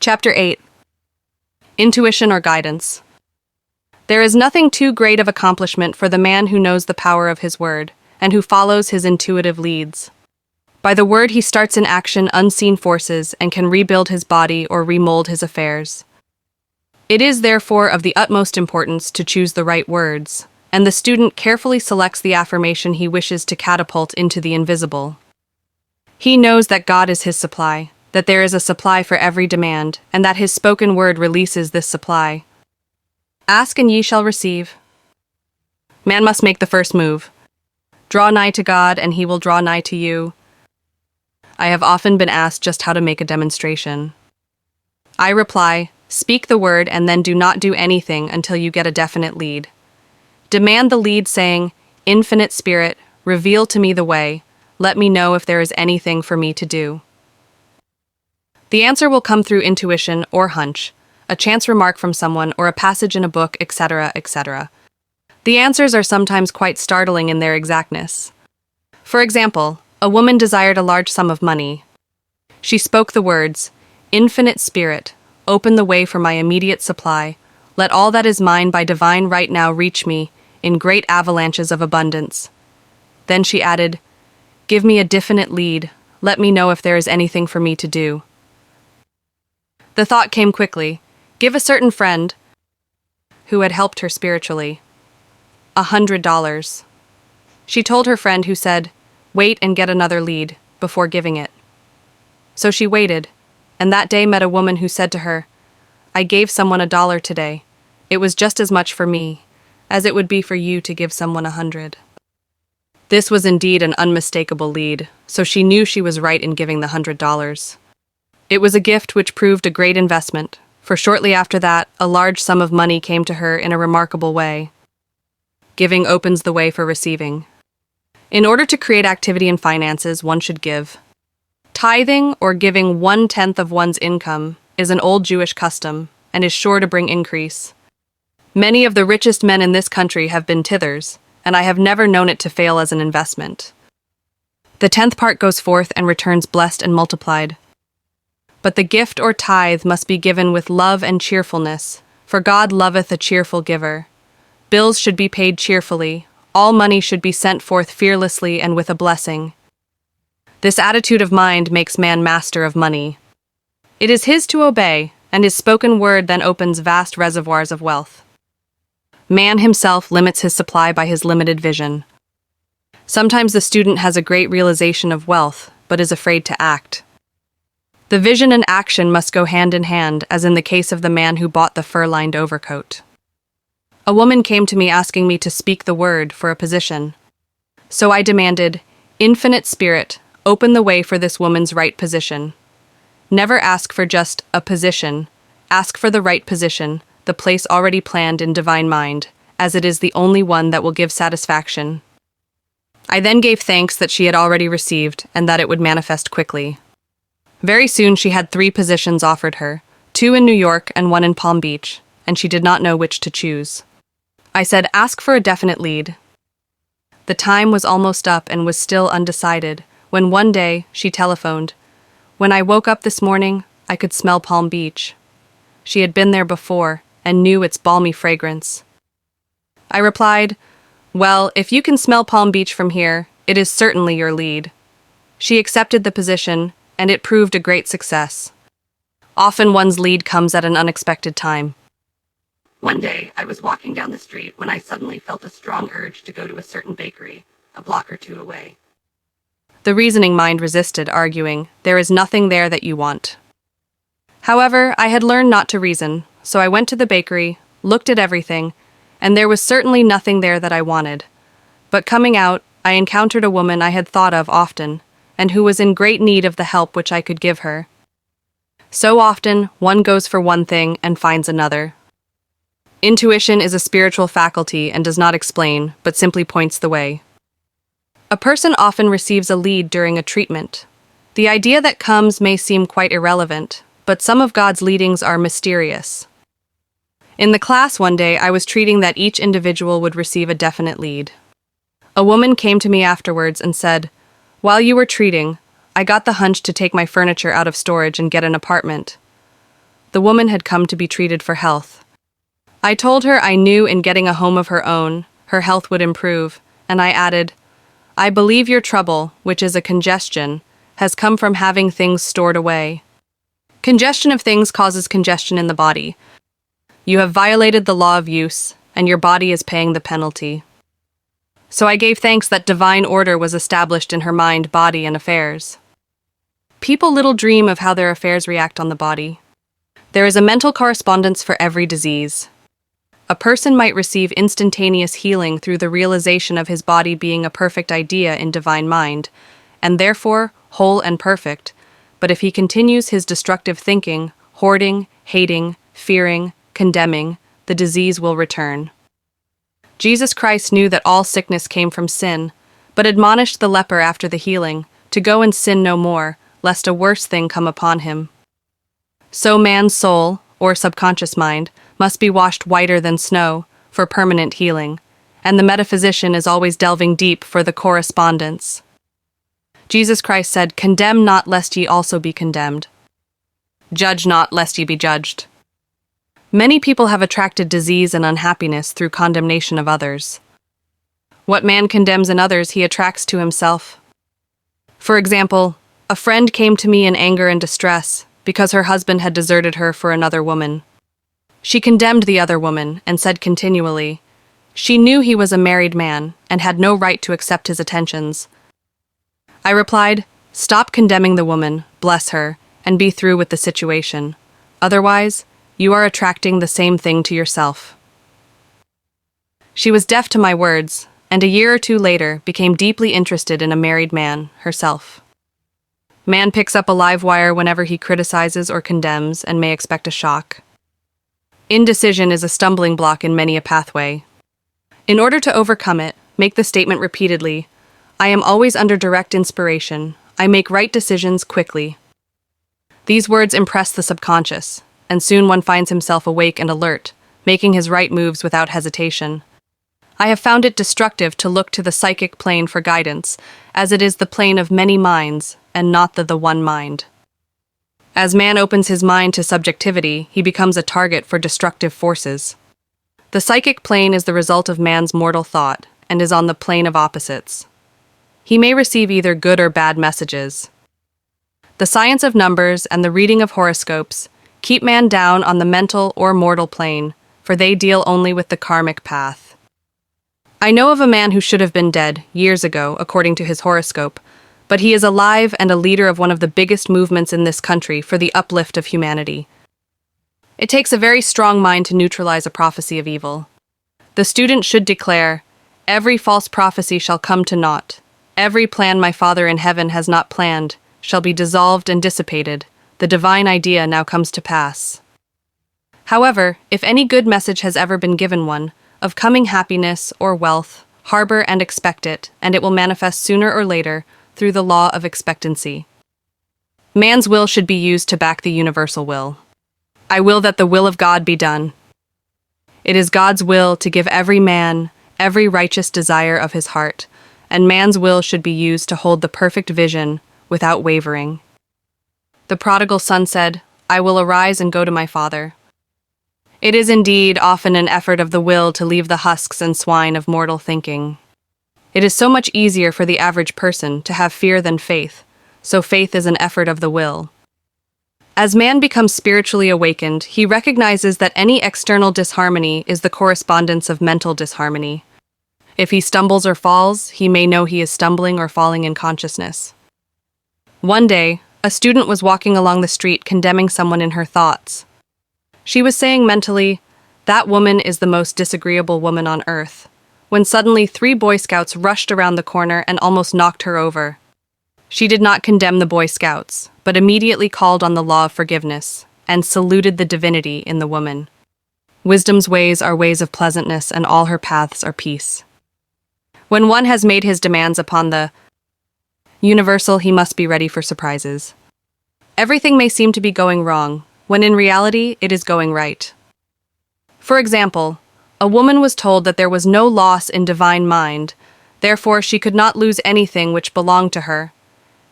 Chapter 8. Intuition or Guidance. There is nothing too great of accomplishment for the man who knows the power of his word, and who follows his intuitive leads. By the word he starts in action unseen forces and can rebuild his body or remold his affairs. It is therefore of the utmost importance to choose the right words, and the student carefully selects the affirmation he wishes to catapult into the invisible. He knows that God is his supply, that there is a supply for every demand, and that his spoken word releases this supply. Ask and ye shall receive. Man must make the first move. Draw nigh to God, and he will draw nigh to you. I have often been asked just how to make a demonstration. I reply, speak the word and then do not do anything until you get a definite lead. Demand the lead saying, Infinite Spirit, reveal to me the way, let me know if there is anything for me to do. The answer will come through intuition or hunch, a chance remark from someone or a passage in a book, etc., etc. The answers are sometimes quite startling in their exactness. For example, a woman desired a large sum of money. She spoke the words, Infinite Spirit, open the way for my immediate supply. Let all that is mine by divine right now reach me in great avalanches of abundance. Then she added, give me a definite lead. Let me know if there is anything for me to do. The thought came quickly. Give a certain friend, who had helped her spiritually, $100. She told her friend, who said, wait and get another lead before giving it. So she waited, and that day met a woman who said to her, I gave someone $1 today. It was just as much for me as it would be for you to give someone 100. This was indeed an unmistakable lead, so she knew she was right in giving the $100. It was a gift which proved a great investment, for shortly after that, a large sum of money came to her in a remarkable way. Giving opens the way for receiving. In order to create activity in finances, one should give. Tithing, or giving 1/10 of one's income, is an old Jewish custom and is sure to bring increase. Many of the richest men in this country have been tithers, and I have never known it to fail as an investment. The 10th part goes forth and returns blessed and multiplied. But the gift or tithe must be given with love and cheerfulness, for God loveth a cheerful giver. Bills should be paid cheerfully, all money should be sent forth fearlessly and with a blessing. This attitude of mind makes man master of money. It is his to obey, and his spoken word then opens vast reservoirs of wealth. Man himself limits his supply by his limited vision. Sometimes the student has a great realization of wealth, but is afraid to act. The vision and action must go hand in hand, as in the case of the man who bought the fur-lined overcoat. A woman came to me asking me to speak the word for a position. So I demanded, Infinite Spirit, open the way for this woman's right position. Never ask for just a position. Ask for the right position, the place already planned in divine mind, as it is the only one that will give satisfaction. I then gave thanks that she had already received and that it would manifest quickly. Very soon she had 3 positions offered her, 2 in New York and 1 in Palm Beach, and she did not know which to choose. I said, ask for a definite lead. The time was almost up and was still undecided, when one day she telephoned. When I woke up this morning, I could smell Palm Beach. She had been there before and knew its balmy fragrance. I replied, well, if you can smell Palm Beach from here, it is certainly your lead. She accepted the position, and it proved a great success. Often one's lead comes at an unexpected time. One day, I was walking down the street when I suddenly felt a strong urge to go to a certain bakery, a block or 2 away. The reasoning mind resisted, arguing, there is nothing there that you want. However, I had learned not to reason, so I went to the bakery, looked at everything, and there was certainly nothing there that I wanted. But coming out, I encountered a woman I had thought of often, and who was in great need of the help which I could give her. So often, one goes for one thing and finds another. Intuition is a spiritual faculty and does not explain, but simply points the way. A person often receives a lead during a treatment. The idea that comes may seem quite irrelevant, but some of God's leadings are mysterious. In the class one day, I was treating that each individual would receive a definite lead. A woman came to me afterwards and said, while you were treating, I got the hunch to take my furniture out of storage and get an apartment. the woman had come to be treated for health. I told her I knew in getting a home of her own, her health would improve, and I added, "I believe your trouble, which is a congestion, has come from having things stored away. Congestion of things causes congestion in the body. You have violated the law of use, and your body is paying the penalty." So I gave thanks that divine order was established in her mind, body, and affairs. People little dream of how their affairs react on the body. There is a mental correspondence for every disease. A person might receive instantaneous healing through the realization of his body being a perfect idea in divine mind, and therefore whole and perfect, but if he continues his destructive thinking, hoarding, hating, fearing, condemning, the disease will return. Jesus Christ knew that all sickness came from sin, but admonished the leper after the healing to go and sin no more, lest a worse thing come upon him. So man's soul, or subconscious mind, must be washed whiter than snow for permanent healing, and the metaphysician is always delving deep for the correspondence. Jesus Christ said, "Condemn not, lest ye also be condemned. Judge not, lest ye be judged." Many people have attracted disease and unhappiness through condemnation of others. What man condemns in others, he attracts to himself. For example, a friend came to me in anger and distress because her husband had deserted her for another woman. She condemned the other woman and said continually, she knew he was a married man and had no right to accept his attentions. I replied, "Stop condemning the woman, bless her, and be through with the situation. Otherwise, you are attracting the same thing to yourself." She was deaf to my words, and a year or two later became deeply interested in a married man herself. Man picks up a live wire whenever he criticizes or condemns and may expect a shock. Indecision is a stumbling block in many a pathway. In order to overcome it, make the statement repeatedly, "I am always under direct inspiration. I make right decisions quickly." These words impress the subconscious, and soon one finds himself awake and alert, making his right moves without hesitation. I have found it destructive to look to the psychic plane for guidance, as it is the plane of many minds, and not the one mind. As man opens his mind to subjectivity, he becomes a target for destructive forces. The psychic plane is the result of man's mortal thought, and is on the plane of opposites. He may receive either good or bad messages. The science of numbers and the reading of horoscopes keep man down on the mental or mortal plane, for they deal only with the karmic path. I know of a man who should have been dead years ago, according to his horoscope, but he is alive and a leader of one of the biggest movements in this country for the uplift of humanity. It takes a very strong mind to neutralize a prophecy of evil. The student should declare, "Every false prophecy shall come to naught. Every plan my Father in heaven has not planned shall be dissolved and dissipated. The divine idea now comes to pass." However, if any good message has ever been given one, of coming happiness or wealth, harbor and expect it, and it will manifest sooner or later through the law of expectancy. Man's will should be used to back the universal will. I will that the will of God be done. It is God's will to give every man every righteous desire of his heart, and man's will should be used to hold the perfect vision without wavering. The prodigal son said, "I will arise and go to my father." It is indeed often an effort of the will to leave the husks and swine of mortal thinking. It is so much easier for the average person to have fear than faith, so faith is an effort of the will. As man becomes spiritually awakened, he recognizes that any external disharmony is the correspondence of mental disharmony. If he stumbles or falls, he may know he is stumbling or falling in consciousness. One day, a student was walking along the street condemning someone in her thoughts. She was saying mentally, "That woman is the most disagreeable woman on earth," when suddenly 3 Boy Scouts rushed around the corner and almost knocked her over. She did not condemn the Boy Scouts, but immediately called on the law of forgiveness and saluted the divinity in the woman. Wisdom's ways are ways of pleasantness, and all her paths are peace. When one has made his demands upon the universal, he must be ready for surprises. Everything may seem to be going wrong, when in reality it is going right. For example, a woman was told that there was no loss in divine mind, therefore she could not lose anything which belonged to her.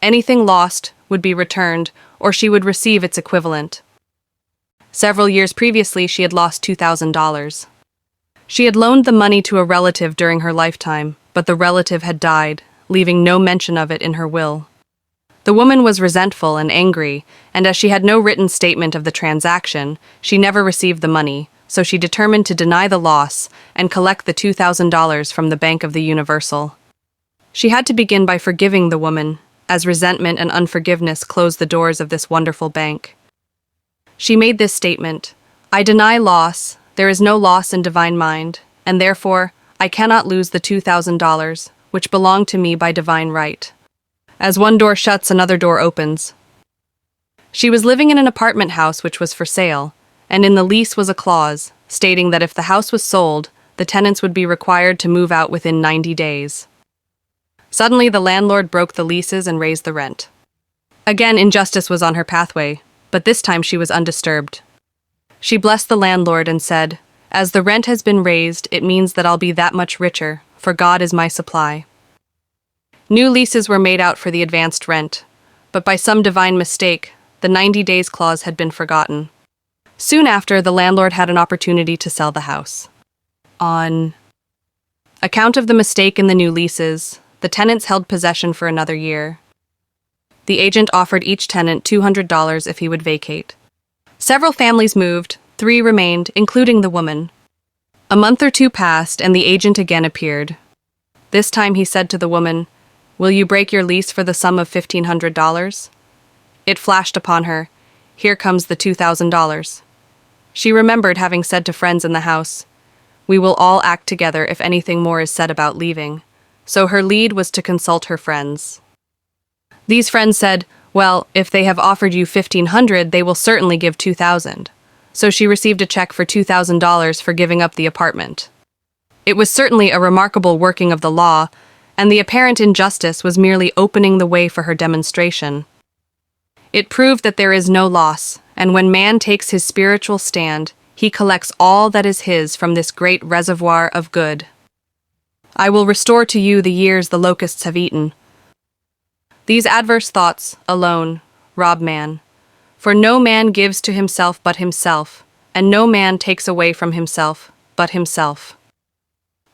Anything lost would be returned, or she would receive its equivalent. Several years previously, she had lost $2,000. She had loaned the money to a relative during her lifetime, but the relative had died, leaving no mention of it in her will. The woman was resentful and angry, and as she had no written statement of the transaction, she never received the money, so she determined to deny the loss and collect the $2,000 from the Bank of the Universal. She had to begin by forgiving the woman, as resentment and unforgiveness closed the doors of this wonderful bank. She made this statement: "I deny loss, there is no loss in divine mind, and therefore I cannot lose the $2,000, which belong to me by divine right. As one door shuts, another door opens." She was living in an apartment house which was for sale, and in the lease was a clause stating that if the house was sold, the tenants would be required to move out within 90 days. Suddenly, the landlord broke the leases and raised the rent. Again, injustice was on her pathway, but this time she was undisturbed. She blessed the landlord and said, "As the rent has been raised, it means that I'll be that much richer, for God is my supply." New leases were made out for the advanced rent, but by some divine mistake, the 90 days clause had been forgotten. Soon after, the landlord had an opportunity to sell the house. On account of the mistake in the new leases, the tenants held possession for another year. The agent offered each tenant $200 if he would vacate. Several families moved, 3 remained, including the woman. A month or 2 passed, and the agent again appeared. This time he said to the woman, "Will you break your lease for the sum of $1,500? It flashed upon her, "Here comes the $2,000. She remembered having said to friends in the house, "We will all act together if anything more is said about leaving." So her lead was to consult her friends. These friends said, "Well, if they have offered you $1,500, they will certainly give $2,000. So she received a check for $2,000 for giving up the apartment. It was certainly a remarkable working of the law, and the apparent injustice was merely opening the way for her demonstration. It proved that there is no loss, and when man takes his spiritual stand, he collects all that is his from this great reservoir of good. I will restore to you the years the locusts have eaten. These adverse thoughts, alone, rob man. For no man gives to himself but himself, and no man takes away from himself but himself.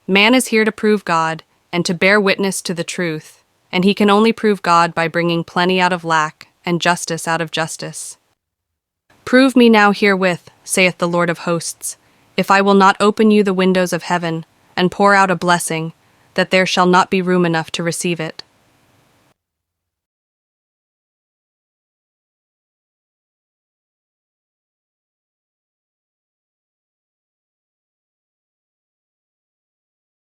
Man is here to prove God, and to bear witness to the truth, and he can only prove God by bringing plenty out of lack, and justice out of justice. Prove me now herewith, saith the Lord of hosts, if I will not open you the windows of heaven, and pour out a blessing, that there shall not be room enough to receive it.